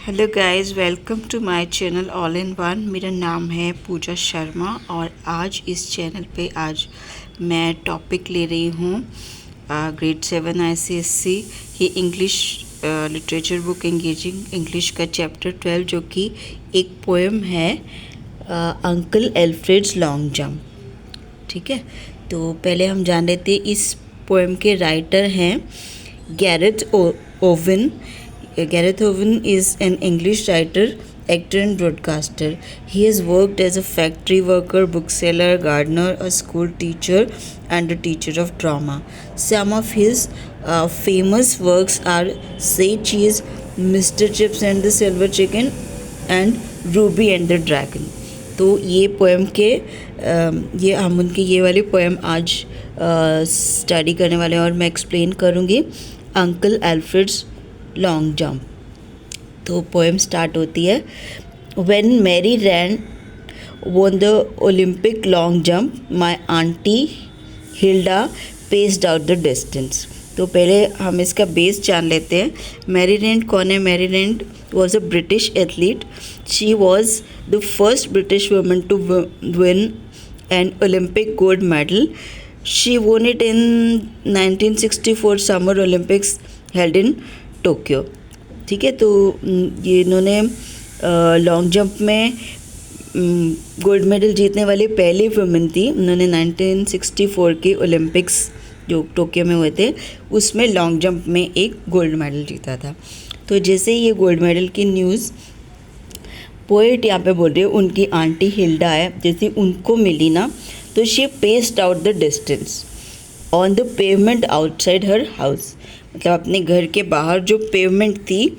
Hello guys, welcome to my channel all in one. मेरा नाम है पूजा शर्मा और आज इस चैनल पे मैं टॉपिक ले रही हूँ ग्रेड 7 ICSE की English literature book engaging English का चैप्टर 12, जो कि एक पोएम है अंकल एल्फ्रेड्स लॉन्ग जंप। ठीक है, तो पहले हम जान लेते हैं इस पोएम के राइटर हैं Gareth oven. Gareth Owen is an English writer, actor and broadcaster. He has worked as a factory worker, bookseller, gardener, a school teacher and a teacher of drama. Some of his famous works are Say Cheese, Mr. Chips and the Silver Chicken and Ruby and the Dragon. तो ये poem के ये हम उनकी ये वाली poem आज study करने वाले हैं और मैं एक्सप्लेन करूँगी अंकल एल्फ्रेड्स लॉन्ग जंप। तो पोएम स्टार्ट होती है, when Mary Rand won the Olympic long jump, my auntie Hilda paced out the distance। तो पहले हम इसका बेस जान लेते हैं। मैरी रैंड कौन है? Mary Rand was a British athlete. She was the first British woman to win an Olympic gold medal. She won it in 1964 Summer Olympics held in Tokyo. ठीक है, तो ये इन्होंने लॉन्ग जंप में gold medal जीतने वाली पहली women थी। उन्होंने 1964 के ओलंपिक्स जो टोक्यो में हुए थे उसमें लॉन्ग जंप में एक गोल्ड मेडल जीता था। तो जैसे ये गोल्ड मेडल की न्यूज़ पोएट यहाँ पे बोल रही है, उनकी आंटी हिल्डा है, जैसे उनको मिली ना तो she paced out the distance on the pavement outside her house. मतलब अपने घर के बाहर जो पेवमेंट थी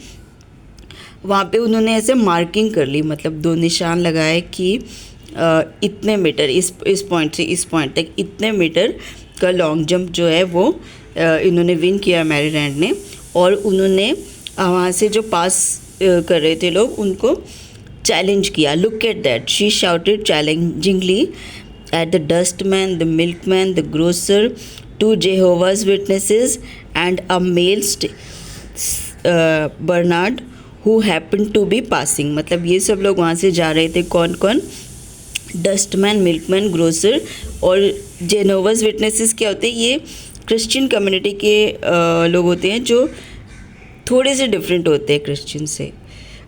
वहाँ पे उन्होंने ऐसे मार्किंग कर ली, मतलब दो निशान लगाए कि इतने मीटर इस पॉइंट से इस पॉइंट तक इतने मीटर का लॉन्ग जंप जो है वो इन्होंने विन किया मैरी रैंड ने। और उन्होंने वहाँ से जो पास कर रहे थे लोग उनको चैलेंज किया। Look at that, she shouted challengingly at the dustman, the milkman, the grocer, to Jehovah's witnesses and a male Bernard who happened to be passing। मतलब ये सब लोग वहाँ से जा रहे थे। कौन कौन? डस्टमैन, मिल्कमैन, ग्रोसर और जेहोवा's witnesses क्या होते हैं? ये क्रिश्चियन कम्युनिटी के लोग होते हैं जो थोड़े से डिफरेंट होते हैं क्रिश्चियन से।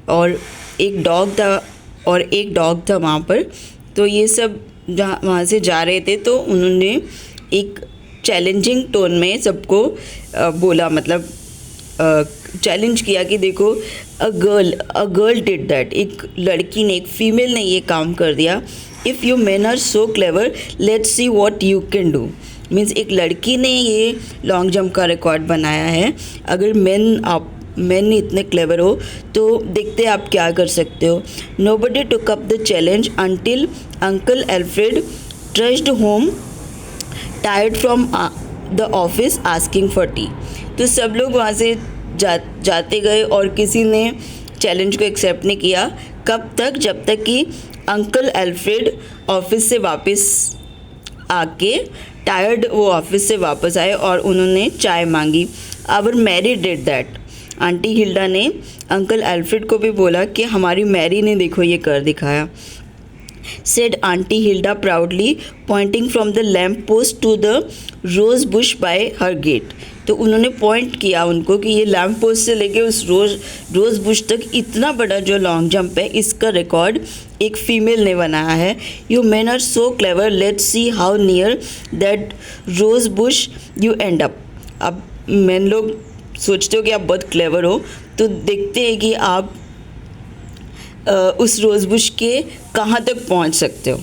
और एक डॉग था वहाँ पर। तो ये सब जहाँ वहाँ से जा रहे थे तो उन्होंने एक चैलेंजिंग टोन में सबको बोला, मतलब चैलेंज किया कि देखो अ गर्ल डिड दैट, एक लड़की ने, एक फीमेल ने ये काम कर दिया। If you men are so clever let's see what you can do. Means एक लड़की ने ये लॉन्ग जंप का रिकॉर्ड बनाया है। अगर मैन इतने क्लेवर हो तो देखते आप क्या कर सकते हो। Nobody took up the challenge until uncle Alfred trust home tired from the office asking for T. तो सब लोग वहाँ से जाते गए और किसी ने चैलेंज को एक्सेप्ट नहीं किया। कब तक? जब तक कि अंकल एल्फ्रेड ऑफिस से वापस आके टायर्ड वो ऑफिस से वापस आए और उन्होंने चाय मांगी। Our Mary did that. Aunty Hilda ने अंकल एल्फ्रेड को भी बोला कि हमारी मैरी ने देखो ये कर दिखाया। said Auntie Hilda proudly, pointing from the lamp post to the rose bush by her gate। तो उन्होंने पॉइंट किया उनको कि ये लैम्प पोस्ट से लेके उस रोज़ बुश तक इतना बड़ा जो लॉन्ग जंप है इसका रिकॉर्ड एक फ़ीमेल ने बनाया है। You men are so clever, let's see how near that rose bush you end up. अब मैन लोग सोचते हो कि आप बहुत क्लेवर हो, तो देखते हैं कि आप उस रोज़ बुश के कहाँ तक पहुँच सकते हो।